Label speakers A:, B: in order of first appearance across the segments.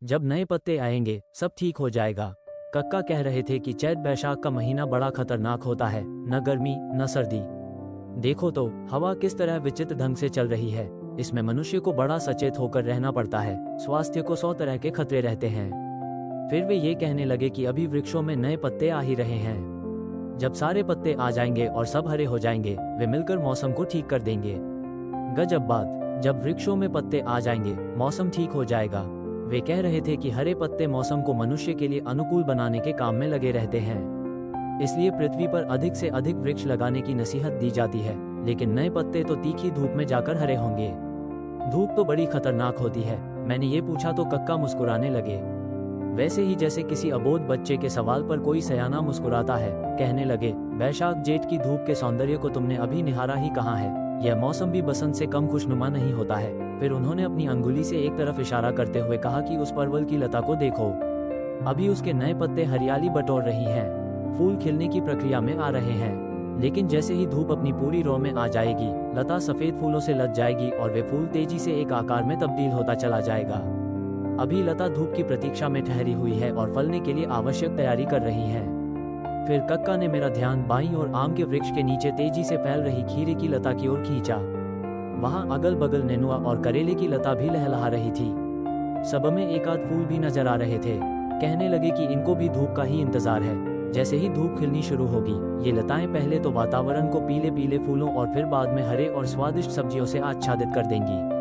A: जब नए पत्ते आएंगे सब ठीक हो जाएगा। कक्का कह रहे थे कि चैत बैसाख का महीना बड़ा खतरनाक होता है, न गर्मी न सर्दी। देखो तो हवा किस तरह विचित्र ढंग से चल रही है। इसमें मनुष्य को बड़ा सचेत होकर रहना पड़ता है। स्वास्थ्य को 100 तरह के खतरे रहते हैं। फिर वे ये कहने लगे कि अभी वृक्षों में नए पत्ते आ ही रहे हैं। जब सारे पत्ते आ जाएंगे और सब हरे हो जाएंगे, वे मिलकर मौसम को ठीक कर देंगे। गजब बात, जब वृक्षों में पत्ते आ जाएंगे मौसम ठीक हो जाएगा। वे कह रहे थे कि हरे पत्ते मौसम को मनुष्य के लिए अनुकूल बनाने के काम में लगे रहते हैं। इसलिए पृथ्वी पर अधिक से अधिक वृक्ष लगाने की नसीहत दी जाती है। लेकिन नए पत्ते तो तीखी धूप में जाकर हरे होंगे। धूप तो बड़ी खतरनाक होती है। मैंने ये पूछा तो कक्का मुस्कुराने लगे, वैसे ही जैसे किसी अबोध बच्चे के सवाल पर कोई सयाना मुस्कुराता है। कहने लगे, बैशाख जेठ की धूप के सौंदर्य को तुमने अभी निहारा ही कहाँ है। यह मौसम भी बसंत से कम खुशनुमा नहीं होता है। फिर उन्होंने अपनी अंगुली से एक तरफ इशारा करते हुए कहा कि उस परवल की लता को देखो, अभी उसके नए पत्ते हरियाली बटोर रही हैं, फूल खिलने की प्रक्रिया में आ रहे हैं। लेकिन जैसे ही धूप अपनी पूरी रौ में आ जाएगी, लता सफेद फूलों से लद जाएगी और वे फूल तेजी से एक आकार में तब्दील होता चला जाएगा। अभी लता धूप की प्रतीक्षा में ठहरी हुई है और फलने के लिए आवश्यक तैयारी कर रही है। फिर कक्का ने मेरा ध्यान बाईं ओर आम के वृक्ष के नीचे तेजी से फैल रही खीरे की लता की ओर खींचा। वहां अगल बगल नेनुआ और करेले की लता भी लहलहा रही थी। सब में एक आध फूल भी नजर आ रहे थे। कहने लगे कि इनको भी धूप का ही इंतजार है। जैसे ही धूप खिलनी शुरू होगी, ये लताएं पहले तो वातावरण को पीले पीले फूलों और फिर बाद में हरे और स्वादिष्ट सब्जियों से आच्छादित कर देंगी।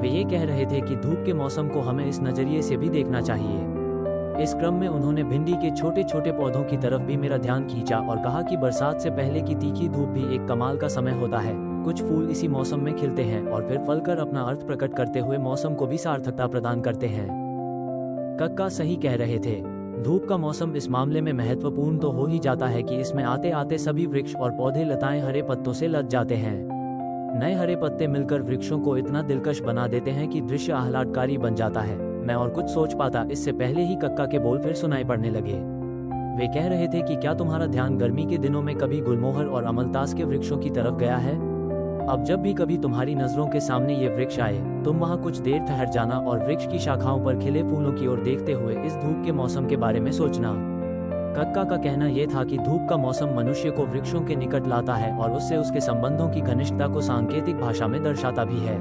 A: वे ये कह रहे थे कि धूप के मौसम को हमें इस नजरिए से भी देखना चाहिए। इस क्रम में उन्होंने भिंडी के छोटे छोटे पौधों की तरफ भी मेरा ध्यान खींचा और कहा कि बरसात से पहले की तीखी धूप भी एक कमाल का समय होता है। कुछ फूल इसी मौसम में खिलते हैं और फिर फलकर अपना अर्थ प्रकट करते हुए मौसम को भी सार्थकता प्रदान करते हैं। कक्का सही कह रहे थे। धूप का मौसम इस मामले में महत्वपूर्ण तो हो ही जाता है कि इसमें आते आते सभी वृक्ष और पौधे लताएं हरे पत्तों से लद जाते हैं। नए हरे पत्ते मिलकर वृक्षों को इतना दिलकश बना देते हैं कि दृश्य आह्लादकारी बन जाता है। मैं और कुछ सोच पाता इससे पहले ही कक्का के बोल फिर सुनाई पड़ने लगे। वे कह रहे थे कि क्या तुम्हारा ध्यान गर्मी के दिनों में कभी गुलमोहर और अमलतास के वृक्षों की तरफ गया है? अब जब भी कभी तुम्हारी नजरों के सामने ये वृक्ष आए, तुम वहां कुछ देर ठहर जाना और वृक्ष की शाखाओं पर खिले फूलों की ओर देखते हुए इस धूप के मौसम के बारे में सोचना। कक्का का कहना यह था कि धूप का मौसम मनुष्य को वृक्षों के निकट लाता है और उससे उसके संबंधों की घनिष्ठता को सांकेतिक भाषा में दर्शाता भी है।